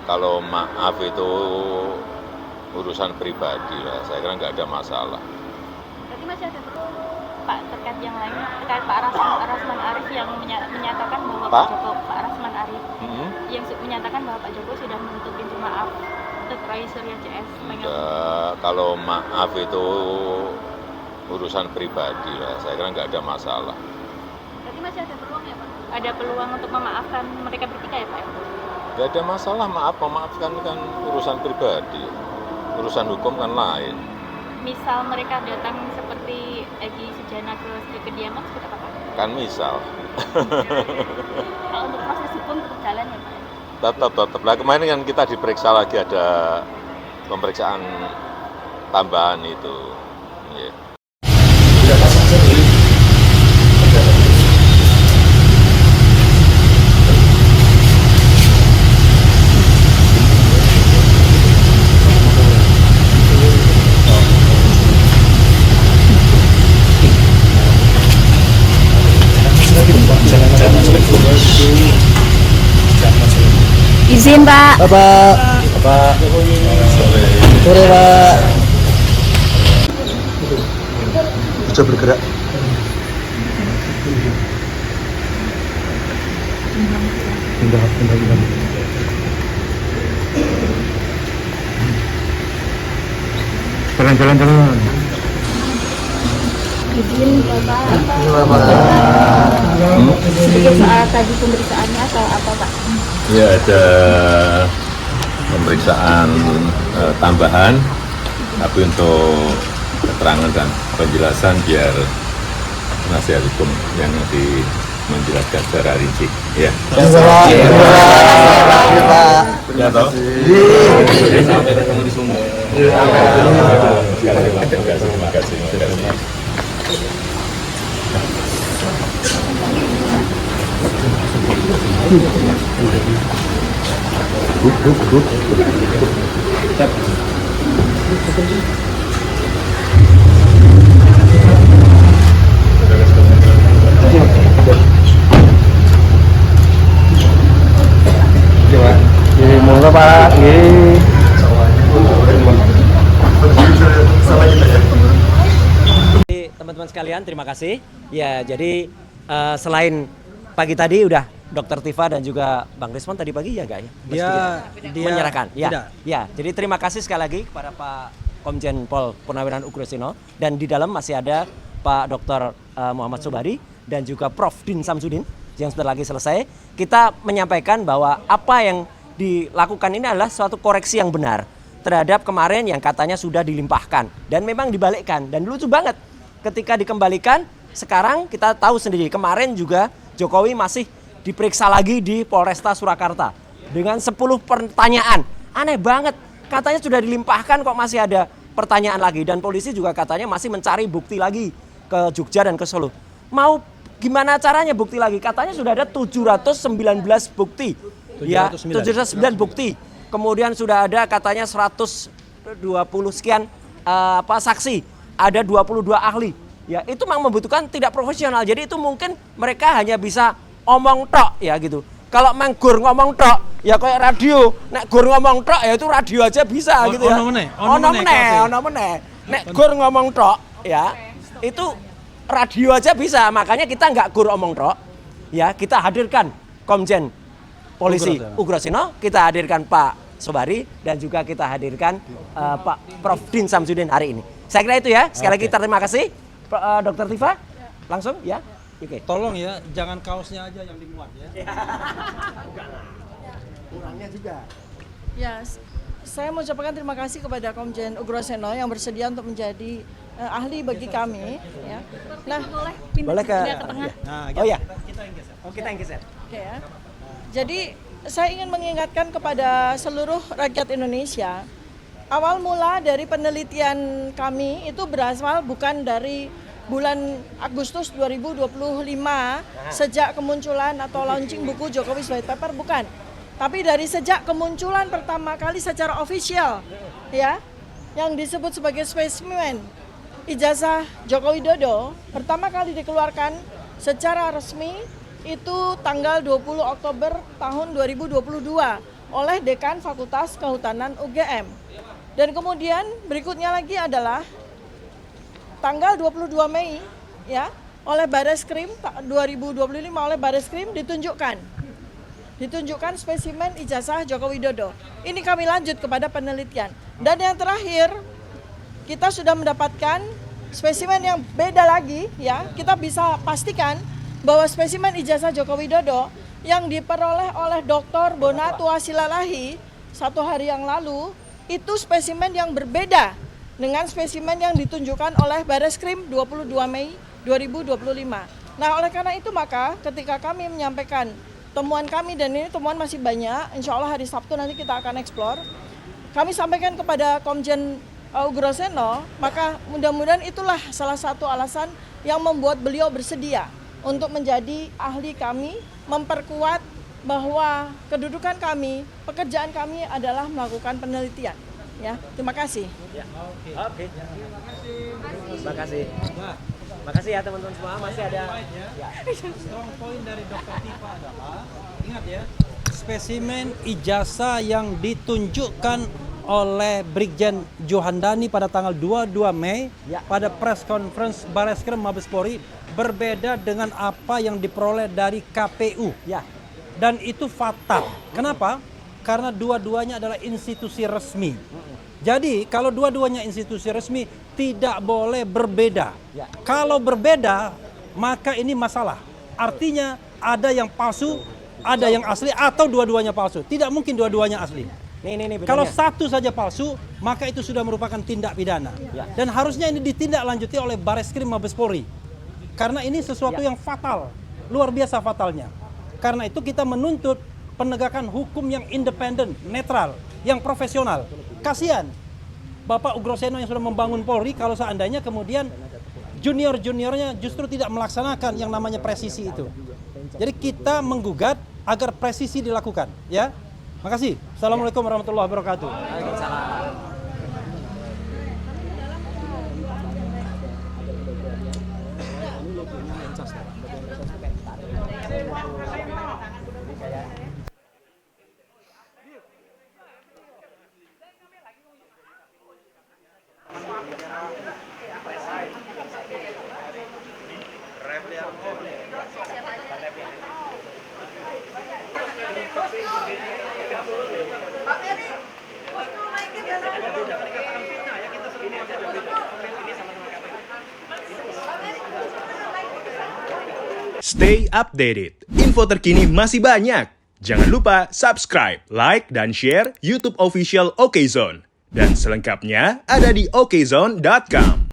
kalau maaf itu urusan pribadi lah, saya kira nggak ada masalah. Berarti masih ada Pak terkait yang lain, terkait Pak Rasman Arif yang menyatakan bahwa Pak Rasman Arif yang menyatakan bahwa Pak Jokowi sudah menutup pintu maaf untuk Roy Suryo CS. Enggak, kalau maaf itu urusan pribadi lah, saya kira nggak ada masalah. Berarti masih ada peluang ya Pak? Ada peluang untuk memaafkan mereka bertiga ya Pak? Nggak ada masalah, memaafkan kan urusan pribadi, urusan hukum kan lain. Misal mereka datang seperti Egy Sujana ke kediaman seperti apa Pak? Kan misal. Kalau untuk proses hukum tetap jalan ya Pak? Tetap. Lah kemarin kan kita diperiksa lagi, ada pemeriksaan tambahan itu. Yeah. Izin Pak. Bapak. Sore Pak. Bisa bergerak. Pindah. Jalan. Izin Bapak. Sedikit soal tadi pemeriksaannya atau apa Pak? Ya, ada pemeriksaan tambahan, tapi untuk keterangan dan penjelasan biar penasihat hukum yang nanti menjelaskan secara rinci. Ya. Ya, toh. Sampai ketemu di Sumber. Terima kasih. Monggo Pak. Teman-teman sekalian, terima kasih. Ya, jadi selain pagi tadi udah Dr. Tifa dan juga Bang Rismon tadi pagi ya enggak ya? Dia menyerahkan. Ya. Tidak. Ya, jadi terima kasih sekali lagi kepada Pak Komjen Pol Purnawirawan Ugroseno, dan di dalam masih ada Pak Dr. Muhammad Sobari dan juga Prof. Din Samsudin yang sebentar lagi selesai. Kita menyampaikan bahwa apa yang dilakukan ini adalah suatu koreksi yang benar terhadap kemarin yang katanya sudah dilimpahkan dan memang dibalikkan, dan lucu banget ketika dikembalikan. Sekarang kita tahu sendiri, kemarin juga Jokowi masih diperiksa lagi di Polresta Surakarta dengan 10 pertanyaan. Aneh banget, katanya sudah dilimpahkan kok masih ada pertanyaan lagi, dan polisi juga katanya masih mencari bukti lagi ke Jogja dan ke Solo. Mau gimana caranya bukti lagi? Katanya sudah ada 719 bukti. 709 bukti. Kemudian sudah ada katanya 120 sekian saksi, ada 22 ahli. Ya, itu memang membutuhkan tidak profesional. Jadi itu mungkin mereka hanya bisa omong tok ya gitu. Kalau mang gur ngomong tok ya kayak radio. Nek gur ngomong tok ya itu radio aja bisa gitu ya. Ono meneh. Nek gur ngomong tok ya itu radio aja bisa. Makanya kita nggak gur omong tok. Ya, kita hadirkan Komjen Polisi Ugroseno, kita hadirkan Pak Sobari, dan juga kita hadirkan Pak Prof. Din Samsudin hari ini. Saya kira itu ya. Sekali lagi terima kasih. Dr. Tifa, langsung ya. Oke. Tolong ya, jangan kaosnya aja yang dimuat ya. Kurangnya juga. Ya, saya mau ucapkan terima kasih kepada Komjen Ugroseno yang bersedia untuk menjadi ahli bagi kami. Ya. Nah, boleh ke tengah. Nah, oh ya. kita yang geser. Oke ya. Jadi saya ingin mengingatkan kepada seluruh rakyat Indonesia, awal mula dari penelitian kami itu berasal bukan dari bulan Agustus 2025 sejak kemunculan atau launching buku Jokowi's White Paper, bukan. Tapi dari sejak kemunculan pertama kali secara official ya, yang disebut sebagai spesimen ijazah Joko Widodo pertama kali dikeluarkan secara resmi itu tanggal 20 Oktober tahun 2022 oleh Dekan Fakultas Kehutanan UGM. Dan kemudian berikutnya lagi adalah tanggal 22 Mei ya, oleh Bareskrim 2025 oleh Bareskrim ditunjukkan spesimen ijazah Joko Widodo. Ini kami lanjut kepada penelitian. Dan yang terakhir, kita sudah mendapatkan spesimen yang beda lagi ya. Kita bisa pastikan bahwa spesimen ijazah Joko Widodo yang diperoleh oleh Dr. Bonatua Silalahi 1 hari yang lalu itu spesimen yang berbeda dengan spesimen yang ditunjukkan oleh Bareskrim 22 Mei 2025. Nah, oleh karena itu maka ketika kami menyampaikan temuan kami, dan ini temuan masih banyak, insya Allah hari Sabtu nanti kita akan eksplor, kami sampaikan kepada Komjen Ugroseno, maka mudah-mudahan itulah salah satu alasan yang membuat beliau bersedia untuk menjadi ahli kami, memperkuat bahwa kedudukan kami, pekerjaan kami adalah melakukan penelitian. Ya, terima kasih. Ya, oke. Terima kasih. Terima kasih ya teman-teman semua. Masih ada. Ya. Strong point dari Dr. Tifa adalah, ingat ya, spesimen ijazah yang ditunjukkan oleh Brigjen Johandani pada tanggal 22 Mei Ya. pada press conference Bareskrim Mabes Polri berbeda dengan apa yang diperoleh dari KPU. Ya. Dan itu fatal. Kenapa? Karena dua-duanya adalah institusi resmi. Jadi kalau dua-duanya institusi resmi tidak boleh berbeda. Ya. Kalau berbeda maka ini masalah. Artinya ada yang palsu, ada yang asli, atau dua-duanya palsu. Tidak mungkin dua-duanya asli. Nih Kalau bedanya. satu saja palsu, maka itu sudah merupakan tindak pidana. Ya. Dan harusnya ini ditindaklanjuti oleh Bareskrim Mabes Polri. Karena ini sesuatu Ya. yang fatal, luar biasa fatalnya. Karena itu kita menuntut penegakan hukum yang independen, netral, yang profesional. Kasihan Bapak Ugroseno yang sudah membangun Polri kalau seandainya kemudian junior-juniornya justru tidak melaksanakan yang namanya presisi itu. Jadi kita menggugat agar presisi dilakukan, ya. Makasih. Assalamualaikum warahmatullahi wabarakatuh. Waalaikumsalam. Stay updated. Info terkini masih banyak. Jangan lupa subscribe, like, dan share YouTube official OKZone. Dan selengkapnya ada di okezone.com.